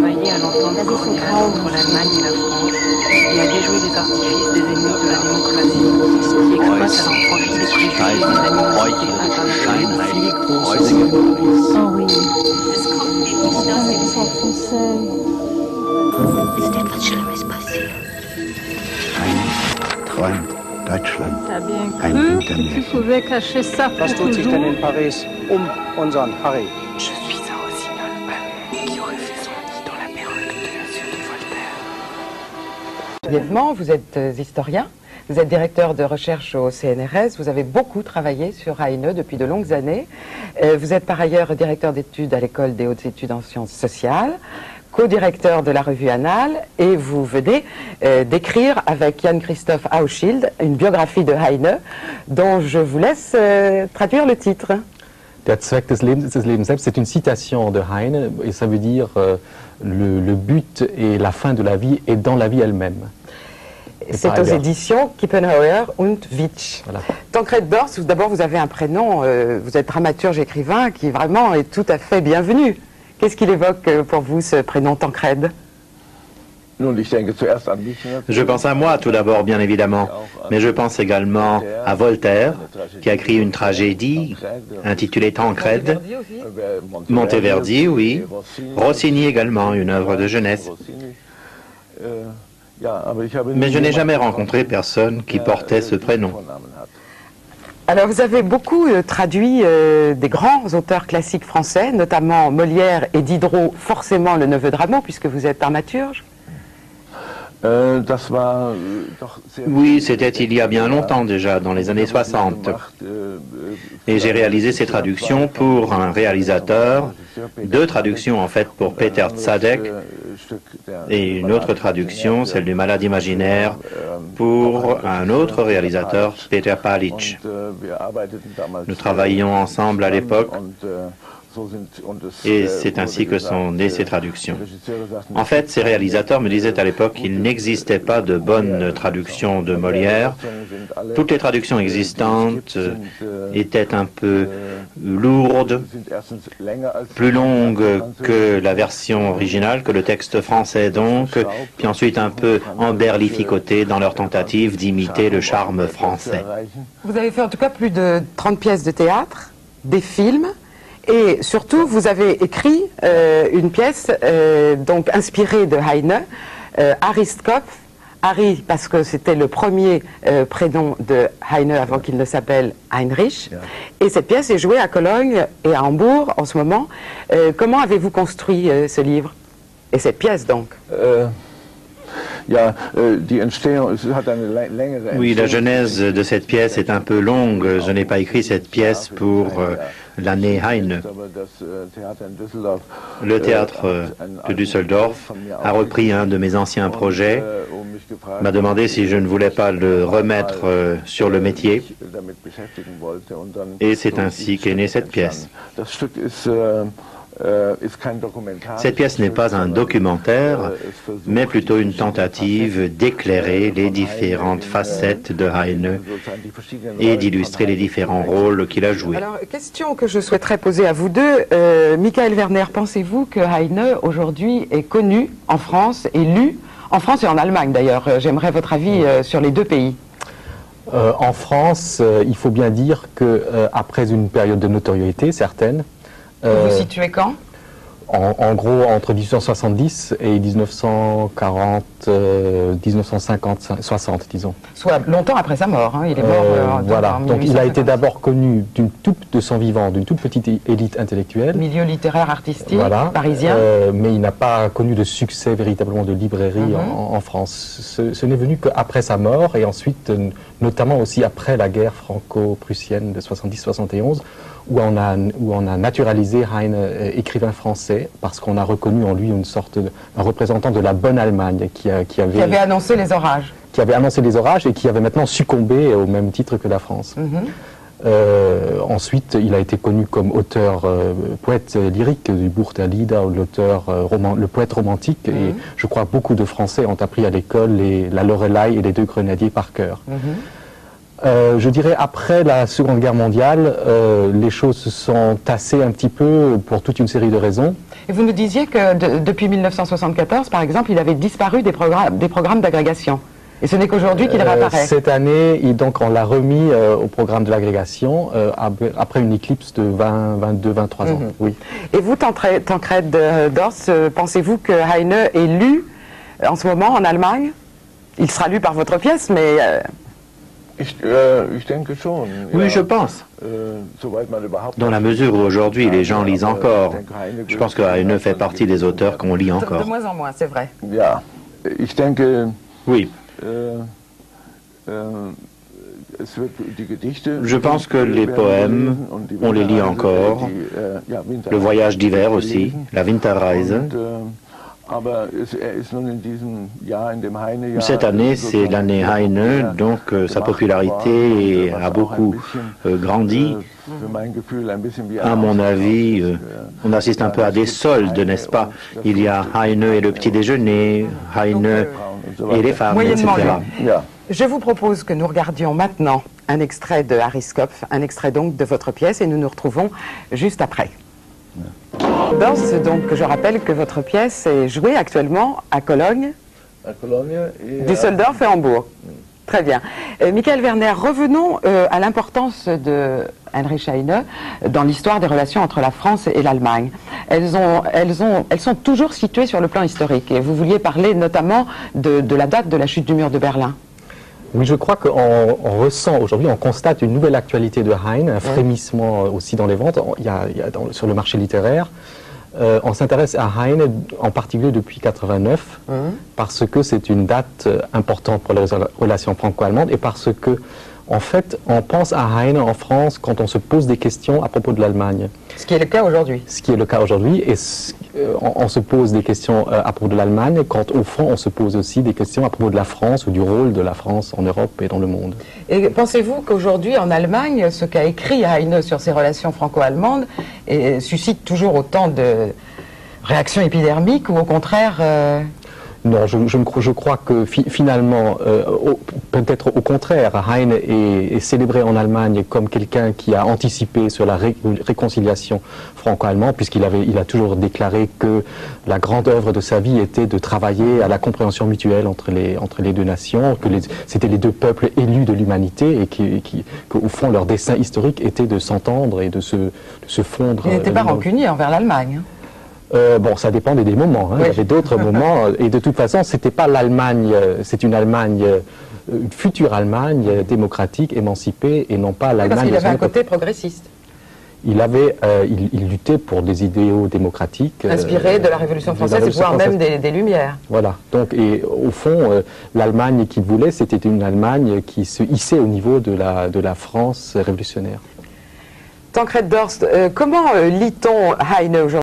travaillé à l'entente cordiale entre l'Allemagne et la France et à déjouer les artifices des ennemis de la démocratie qui exploitent à leur profit les préjugés et les animosités internationales. Oh oui. Ist etwas Schlimmes passiert? Heine träumt Deutschland. T'as bien Ein cru que tu Wintermärchen. pouvais cacher ça pour Was tut sich denn toujours? in Paris unseren Harry? Je suis un rossignol allemand qui aurait fait son nid dans la perruque de Monsieur de Voltaire. Brièvement, vous êtes historien, vous êtes directeur de recherche au CNRS, vous avez beaucoup travaillé sur Heine depuis de longues années. Vous êtes par ailleurs directeur d'études à l'École des hautes études en sciences sociales, co-directeur de la revue Annales, et vous venez d'écrire avec Jan-Christoph Hauschild une biographie de Heine, dont je vous laisse traduire le titre. Der Zweck des Lebens ist das Leben selbst. C'est une citation de Heine et ça veut dire le but et la fin de la vie est dans la vie elle-même. C'est aux éditions Kippenheuer und Witsch. Voilà. Tancred Dors, d'abord vous avez un prénom, vous êtes dramaturge écrivain qui vraiment est tout à fait bienvenu. Qu'est-ce qu'il évoque pour vous ce prénom Tancred? Je pense à moi tout d'abord, bien évidemment, mais je pense également à Voltaire, qui a écrit une tragédie intitulée Tancred, Monteverdi, oui, Rossini également, une œuvre de jeunesse. Mais je n'ai jamais rencontré personne qui portait ce prénom. Alors vous avez beaucoup traduit des grands auteurs classiques français, notamment Molière et Diderot, forcément le neveu de Rameau, puisque vous êtes dramaturge. Oui, c'était il y a bien longtemps déjà, dans les années 60. Et j'ai réalisé ces traductions pour un réalisateur, deux traductions en fait pour Peter Tzadek, et une autre traduction, celle du Malade imaginaire, pour un autre réalisateur, Peter Palic. Nous travaillions ensemble à l'époque, et c'est ainsi que sont nées ces traductions. En fait, ces réalisateurs me disaient à l'époque qu'il n'existait pas de bonnes traductions de Molière. Toutes les traductions existantes étaient un peu lourdes, plus longues que la version originale, que le texte français donc, puis ensuite un peu emberlificotées dans leur tentative d'imiter le charme français. Vous avez fait en tout cas plus de 30 pièces de théâtre, des films. Et surtout, vous avez écrit une pièce donc inspirée de Heine, Aristkopf. Harry, parce que c'était le premier prénom de Heine avant qu'il ne s'appelle Heinrich. Et cette pièce est jouée à Cologne et à Hambourg en ce moment. Comment avez-vous construit ce livre? Et cette pièce donc? Oui, la genèse de cette pièce est un peu longue. Je n'ai pas écrit cette pièce pour l'année Heine. Le théâtre de Düsseldorf a repris un de mes anciens projets, m'a demandé si je ne voulais pas le remettre sur le métier, et c'est ainsi qu'est née cette pièce. Cette pièce n'est pas un documentaire, mais plutôt une tentative d'éclairer les différentes facettes de Heine et d'illustrer les différents rôles qu'il a joués. Alors, question que je souhaiterais poser à vous deux. Michael Werner, pensez-vous que Heine, aujourd'hui, est connu en France et lu, en France et en Allemagne d'ailleurs? J'aimerais votre avis sur les deux pays. En France, il faut bien dire qu'après une période de notoriété certaine, Vous vous situez quand? En gros, entre 1870 et 1940, 1950, 60, disons. Soit longtemps après sa mort, hein. Il est mort voilà. en Donc il a été 1856. d'abord connu de son vivant, d'une toute petite élite intellectuelle. Milieu littéraire, artistique, Voilà. parisien. Mais il n'a pas connu de succès véritablement de librairie en France. Ce n'est venu qu'après sa mort et ensuite, notamment aussi après la guerre franco-prussienne de 70-71, où on a naturalisé Heine, écrivain français, parce qu'on a reconnu en lui une sorte un représentant de la bonne Allemagne qui avait annoncé les orages. Qui avait annoncé les orages et qui avait maintenant succombé au même titre que la France. Ensuite, il a été connu comme auteur, poète lyrique du Burgtheerlieder, l'auteur, le poète romantique, et je crois beaucoup de Français ont appris à l'école la Loreley et les deux grenadiers par cœur. Je dirais après la Seconde Guerre mondiale, les choses se sont tassées un petit peu pour toute une série de raisons. Et vous nous disiez que depuis 1974, par exemple, il avait disparu des programmes d'agrégation. Et ce n'est qu'aujourd'hui qu'il réapparaît. Cette année, donc, on l'a remis au programme de l'agrégation après une éclipse de 22-23 ans. Oui. Et vous, Tancred Dorst, pensez-vous que Heine est lu en ce moment en Allemagne? Il sera lu par votre pièce, mais... Oui, je pense. Dans la mesure où aujourd'hui les gens lisent encore, je pense que Heine fait partie des auteurs qu'on lit encore. De moins en moins, c'est vrai. Oui. Je pense que les poèmes, on les lit encore. Le voyage d'hiver aussi, la Winterreise. Cette année, c'est l'année Heine, donc sa popularité a beaucoup grandi. À mon avis, on assiste un peu à des soldes, n'est-ce pas? Il y a Heine et le petit déjeuner, Heine et les femmes, etc. Je vous propose que nous regardions maintenant un extrait de Harry Skopf, un extrait donc de votre pièce, et nous nous retrouvons juste après. Dorst, donc je rappelle que votre pièce est jouée actuellement à Cologne, Düsseldorf et Hambourg. Très bien. Michael Werner, revenons à l'importance de Heinrich Heine dans l'histoire des relations entre la France et l'Allemagne. Elles sont toujours situées sur le plan historique. Et vous vouliez parler notamment de la date de la chute du mur de Berlin. Oui, je crois qu'on ressent aujourd'hui, on constate une nouvelle actualité de Heine, un frémissement aussi dans les ventes. Sur le marché littéraire, on s'intéresse à Heine en particulier depuis 89, parce que c'est une date importante pour les relations franco-allemandes et parce que, en fait, on pense à Heine en France quand on se pose des questions à propos de l'Allemagne. Ce qui est le cas aujourd'hui. Ce qui est le cas aujourd'hui, et on se pose des questions à propos de l'Allemagne quand, au fond, on se pose aussi des questions à propos de la France ou du rôle de la France en Europe et dans le monde. Et pensez-vous qu'aujourd'hui, en Allemagne, ce qu'a écrit Heine sur ses relations franco-allemandes suscite toujours autant de réactions épidermiques ou au contraire... Non, je crois que finalement, peut-être au contraire, Heine est célébré en Allemagne comme quelqu'un qui a anticipé sur la réconciliation franco-allemande, puisqu'il a toujours déclaré que la grande œuvre de sa vie était de travailler à la compréhension mutuelle entre les deux nations, que c'était les deux peuples élus de l'humanité et qu'au fond leur dessein historique était de s'entendre et de se fondre. Il n'était pas rancunier envers l'Allemagne. Bon, ça dépendait des moments. Oui. Il y avait d'autres moments. Et de toute façon, c'était pas l'Allemagne. C'est une Allemagne, une future Allemagne démocratique, émancipée, et non pas l'Allemagne. Parce qu'il avait un côté progressiste. Il luttait pour des idéaux démocratiques. Inspirés de la Révolution française et voire même des Lumières. Voilà. Donc, et au fond, l'Allemagne qu'il voulait, c'était une Allemagne qui se hissait au niveau de la France révolutionnaire. Tancred Dorst, comment lit-on Heine aujourd'hui ?